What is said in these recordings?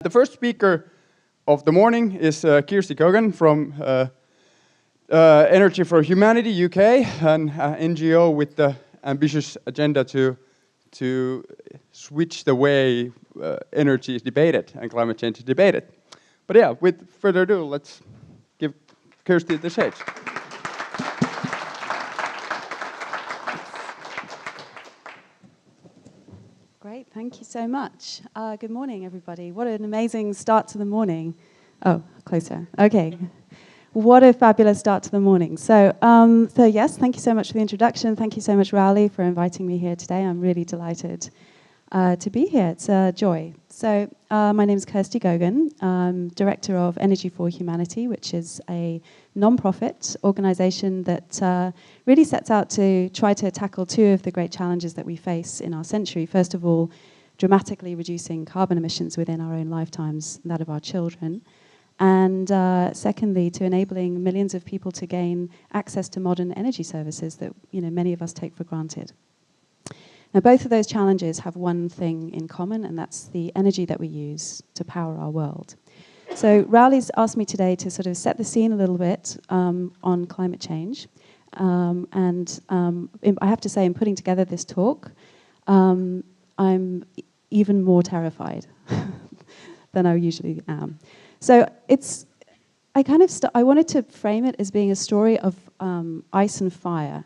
The first speaker of the morning is Kirsty Gogan from Energy for Humanity UK, an NGO with the ambitious agenda to switch the way energy is debated and climate change is debated. But yeah, with further ado, let's give Kirsty the stage. Great, thank you so much. Good morning, everybody. What an amazing start to the morning. Oh, closer. Okay. What a fabulous start to the morning. So yes, thank you so much for the introduction. Thank you so much, Rowley, for inviting me here today. I'm really delighted to be here. It's a joy. So my name is Kirsty Gogan. I'm Director of Energy for Humanity, which is a non-profit organization that really sets out to try to tackle two of the great challenges that we face in our century. First of all, dramatically reducing carbon emissions within our own lifetimes, that of our children. And secondly, to enabling millions of people to gain access to modern energy services that many of us take for granted. Now, both of those challenges have one thing in common, and that's the energy that we use to power our world. So Rowley's asked me today to sort of set the scene a little bit on climate change. I have to say, in putting together this talk, I'm even more terrified than I usually am. So I wanted to frame it as being a story of ice and fire.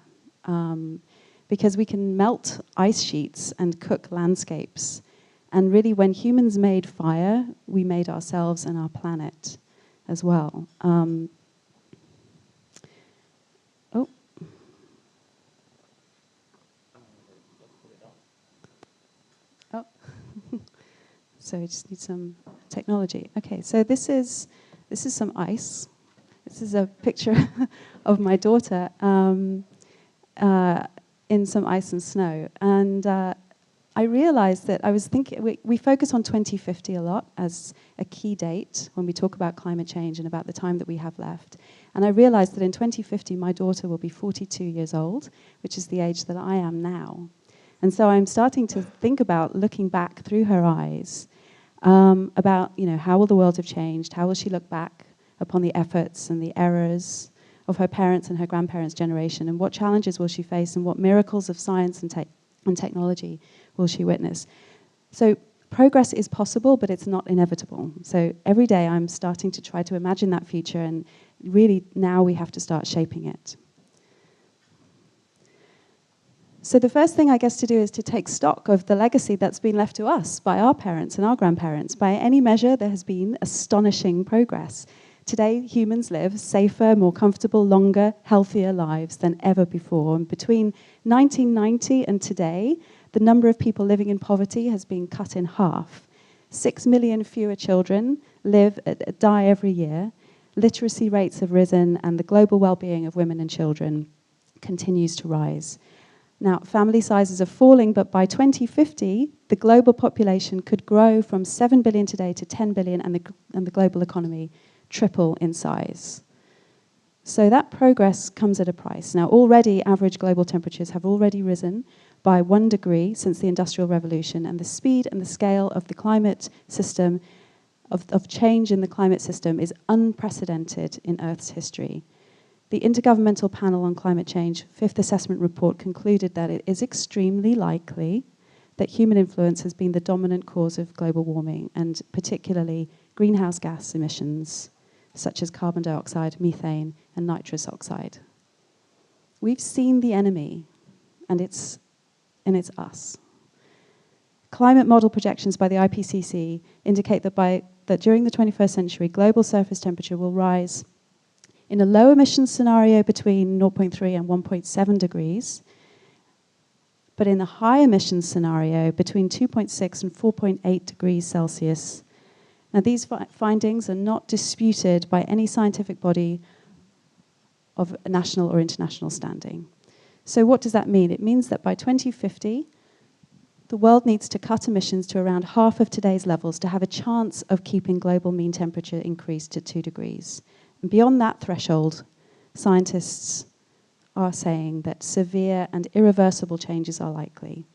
Because we can melt ice sheets and cook landscapes. And really, when humans made fire, we made ourselves and our planet as well. So we just need some technology. Okay, so this is some ice. This is a picture of my daughter. In some ice and snow. And I realized that I was thinking, we focus on 2050 a lot as a key date when we talk about climate change and about the time that we have left. And I realized that in 2050, my daughter will be 42 years old, which is the age that I am now. And so I'm starting to think about looking back through her eyes about, how will the world have changed? How will she look back upon the efforts and the errors of her parents' and her grandparents' generation, and what challenges will she face, and what miracles of science and technology will she witness? So progress is possible, but it's not inevitable. So every day I'm starting to try to imagine that future, and really now we have to start shaping it. So the first thing I guess to do is to take stock of the legacy that's been left to us by our parents and our grandparents. By any measure, there has been astonishing progress. Today, humans live safer, more comfortable, longer, healthier lives than ever before. And between 1990 and today, the number of people living in poverty has been cut in half. 6 million fewer children die every year. Literacy rates have risen, and the global well-being of women and children continues to rise. Now, family sizes are falling, but by 2050, the global population could grow from 7 billion today to 10 billion, and the global economy triple in size. So that progress comes at a price. Now, already average global temperatures have already risen by 1 degree since the Industrial Revolution, and the speed and the scale of the climate system, of change in the climate system, is unprecedented in Earth's history. The Intergovernmental Panel on Climate Change Fifth Assessment Report concluded that it is extremely likely that human influence has been the dominant cause of global warming, and particularly greenhouse gas emissions, such as carbon dioxide, methane, and nitrous oxide. We've seen the enemy, and it's us. Climate model projections by the IPCC indicate that during the 21st century, global surface temperature will rise in a low emission scenario between 0.3 and 1.7 degrees, but in a high emission scenario between 2.6 and 4.8 degrees Celsius. Now, these findings are not disputed by any scientific body of national or international standing. So what does that mean? It means that by 2050, the world needs to cut emissions to around half of today's levels to have a chance of keeping global mean temperature increased to 2 degrees. And beyond that threshold, scientists are saying that severe and irreversible changes are likely.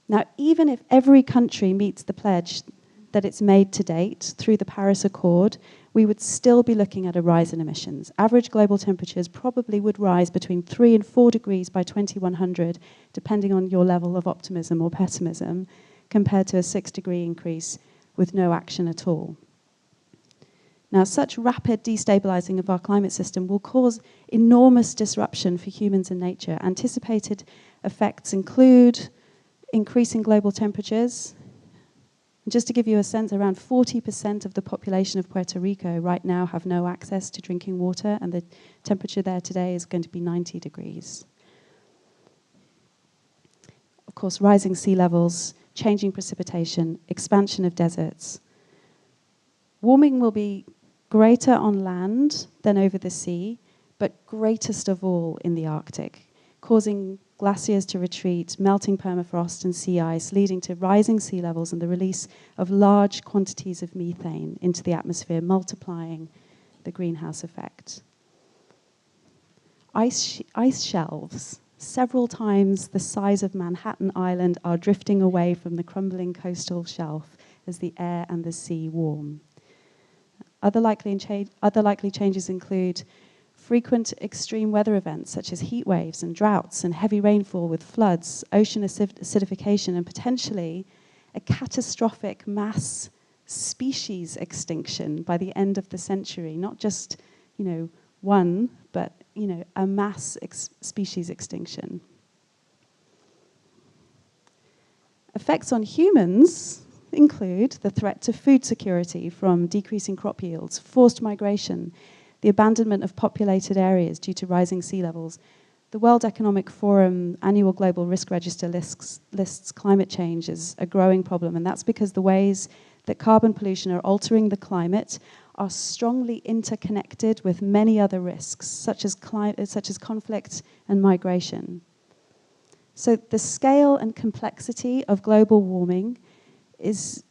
Now, even if every country meets the pledge that it's made to date through the Paris Accord, we would still be looking at a rise in emissions. Average global temperatures probably would rise between 3 and 4 degrees by 2100, depending on your level of optimism or pessimism, compared to a 6-degree increase with no action at all. Now, such rapid destabilizing of our climate system will cause enormous disruption for humans and nature. Anticipated effects include increasing global temperatures. And just to give you a sense, around 40% of the population of Puerto Rico right now have no access to drinking water, and the temperature there today is going to be 90 degrees. Of course, rising sea levels, changing precipitation, expansion of deserts. Warming will be greater on land than over the sea, but greatest of all in the Arctic, causing glaciers to retreat, melting permafrost and sea ice, leading to rising sea levels and the release of large quantities of methane into the atmosphere, multiplying the greenhouse effect. Ice shelves, several times the size of Manhattan Island, are drifting away from the crumbling coastal shelf as the air and the sea warm. Other likely changes include frequent extreme weather events such as heat waves and droughts and heavy rainfall with floods, ocean acidification, and potentially a catastrophic mass species extinction by the end of the century. Not just, one, but, a mass species extinction. Effects on humans include the threat to food security from decreasing crop yields, forced migration, the abandonment of populated areas due to rising sea levels. The World Economic Forum annual global risk register lists climate change as a growing problem, and that's because the ways that carbon pollution are altering the climate are strongly interconnected with many other risks, such as conflict and migration. So the scale and complexity of global warming its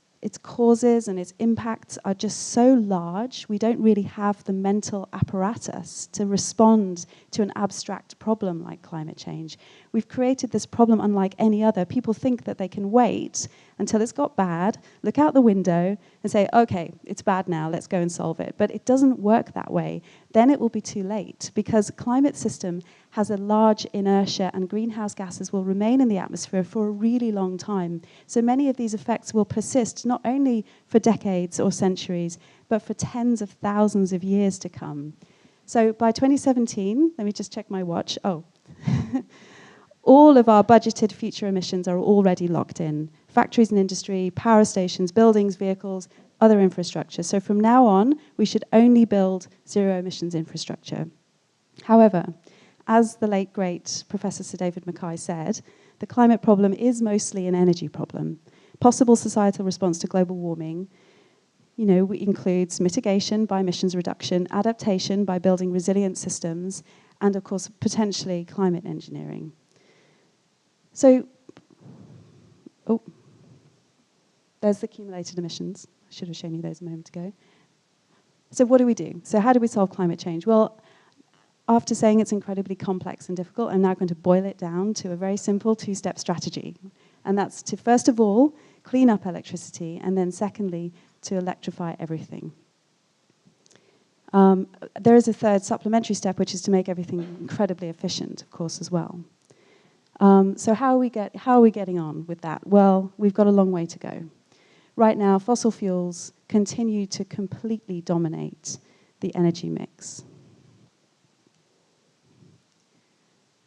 causes and its impacts are just so large, we don't really have the mental apparatus to respond to an abstract problem like climate change. We've created this problem unlike any other. People think that they can wait until it's got bad, look out the window and say, okay, it's bad now, let's go and solve it. But it doesn't work that way. Then it will be too late, because the climate system has a large inertia and greenhouse gases will remain in the atmosphere for a really long time. So many of these effects will persist not only for decades or centuries, but for tens of thousands of years to come. So by 2017, let me just check my watch. Oh, all of our budgeted future emissions are already locked in. Factories and industry, power stations, buildings, vehicles, other infrastructure. So from now on, we should only build zero emissions infrastructure. However, as the late, great Professor Sir David Mackay said, the climate problem is mostly an energy problem. Possible societal response to global warming, includes mitigation by emissions reduction, adaptation by building resilient systems, and of course, potentially climate engineering. So, there's the accumulated emissions. I should have shown you those a moment ago. So what do we do? So how do we solve climate change? Well, after saying it's incredibly complex and difficult, I'm now going to boil it down to a very simple two-step strategy. And that's to, first of all, clean up electricity, and then secondly, to electrify everything. There is a third supplementary step, which is to make everything incredibly efficient, of course, as well. So how are we getting on with that? Well, we've got a long way to go. Right now, fossil fuels continue to completely dominate the energy mix.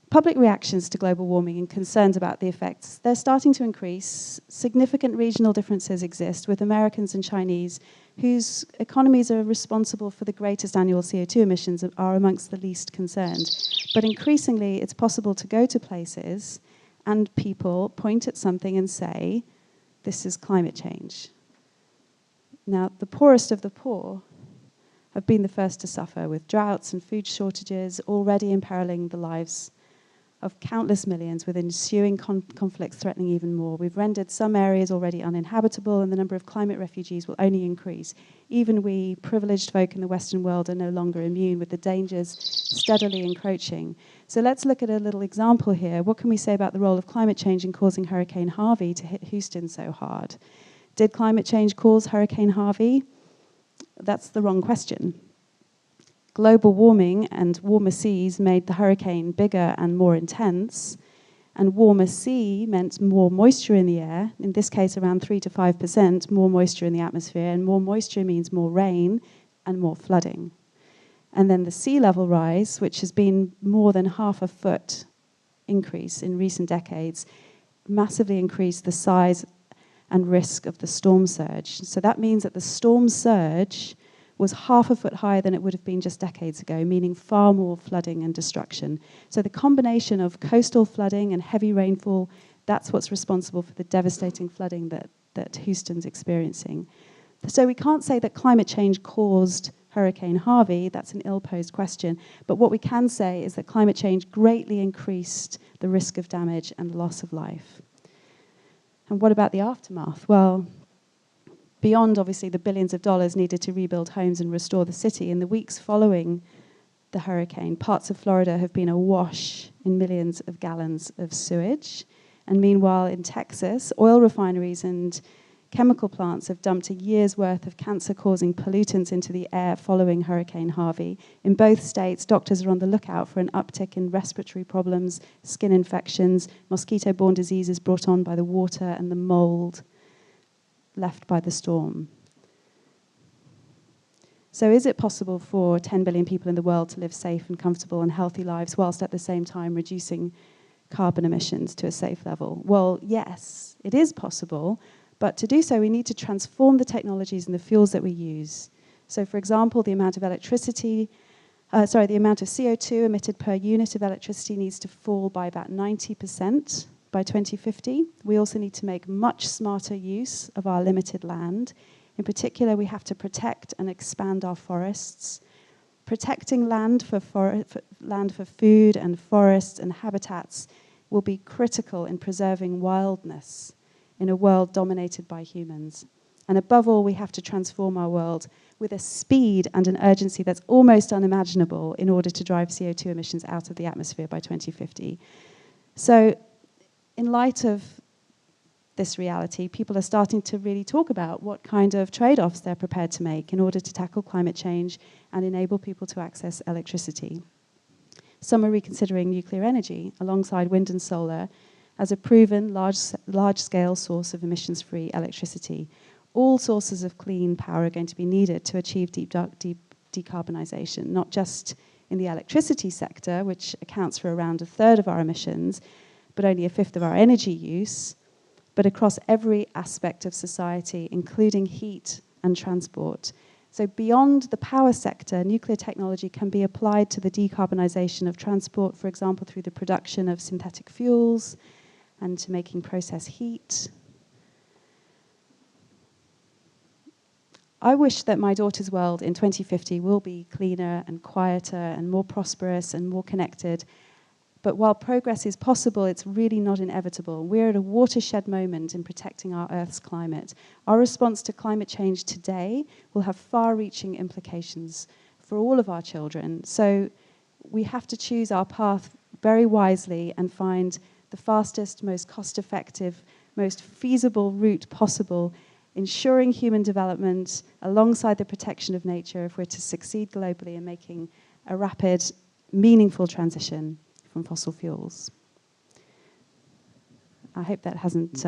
Public reactions to global warming and concerns about the effects, they're starting to increase. Significant regional differences exist with Americans and Chinese, whose economies are responsible for the greatest annual CO2 emissions, are amongst the least concerned. But increasingly, it's possible to go to places and people point at something and say, this is climate change. Now, the poorest of the poor have been the first to suffer, with droughts and food shortages already imperiling the lives of countless millions, with ensuing conflicts threatening even more. We've rendered some areas already uninhabitable, and the number of climate refugees will only increase. Even we, privileged folk in the Western world, are no longer immune, with the dangers steadily encroaching. So let's look at a little example here. What can we say about the role of climate change in causing Hurricane Harvey to hit Houston so hard? Did climate change cause Hurricane Harvey? That's the wrong question. Global warming and warmer seas made the hurricane bigger and more intense, and warmer sea meant more moisture in the air, in this case around 3 to 5% more moisture in the atmosphere, and more moisture means more rain and more flooding. And then the sea level rise, which has been more than half a foot increase in recent decades, massively increased the size and risk of the storm surge. So that means that the storm surge was half a foot higher than it would have been just decades ago, meaning far more flooding and destruction. So the combination of coastal flooding and heavy rainfall, that's what's responsible for the devastating flooding that Houston's experiencing. So we can't say that climate change caused Hurricane Harvey. That's an ill-posed question. But what we can say is that climate change greatly increased the risk of damage and loss of life. And what about the aftermath? Well, beyond, obviously, the billions of dollars needed to rebuild homes and restore the city, in the weeks following the hurricane, parts of Florida have been awash in millions of gallons of sewage. And meanwhile, in Texas, oil refineries and chemical plants have dumped a year's worth of cancer-causing pollutants into the air following Hurricane Harvey. In both states, doctors are on the lookout for an uptick in respiratory problems, skin infections, mosquito-borne diseases brought on by the water and the mold left by the storm. So is it possible for 10 billion people in the world to live safe and comfortable and healthy lives whilst at the same time reducing carbon emissions to a safe level? Well, yes, it is possible, but to do so we need to transform the technologies and the fuels that we use. So for example, the amount of CO2 emitted per unit of electricity needs to fall by about 90% by 2050. We also need to make much smarter use of our limited land. In particular, we have to protect and expand our forests. Protecting land for food and forests and habitats will be critical in preserving wildness in a world dominated by humans. And above all, we have to transform our world with a speed and an urgency that's almost unimaginable in order to drive CO2 emissions out of the atmosphere by 2050. So, in light of this reality, people are starting to really talk about what kind of trade-offs they're prepared to make in order to tackle climate change and enable people to access electricity. Some are reconsidering nuclear energy alongside wind and solar as a proven large-scale source of emissions-free electricity. All sources of clean power are going to be needed to achieve deep decarbonization, not just in the electricity sector, which accounts for around a third of our emissions, but only a fifth of our energy use, but across every aspect of society, including heat and transport. So beyond the power sector, nuclear technology can be applied to the decarbonization of transport, for example, through the production of synthetic fuels and to making process heat. I wish that my daughter's world in 2050 will be cleaner and quieter and more prosperous and more connected. But while progress is possible, it's really not inevitable. We're at a watershed moment in protecting our Earth's climate. Our response to climate change today will have far-reaching implications for all of our children. So we have to choose our path very wisely and find the fastest, most cost-effective, most feasible route possible, ensuring human development alongside the protection of nature if we're to succeed globally in making a rapid, meaningful transition from fossil fuels. I hope that hasn't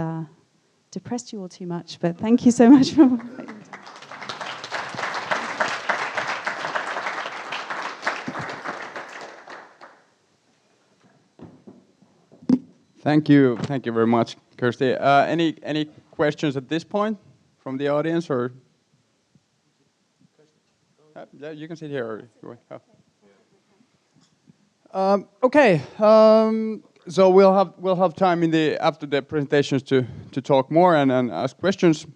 depressed you all too much, but thank you so much for... Thank you very much, Kirsty. Any questions at this point from the audience, or? Yeah, you can sit here. Okay, so we'll have time after the presentations to talk more and ask questions.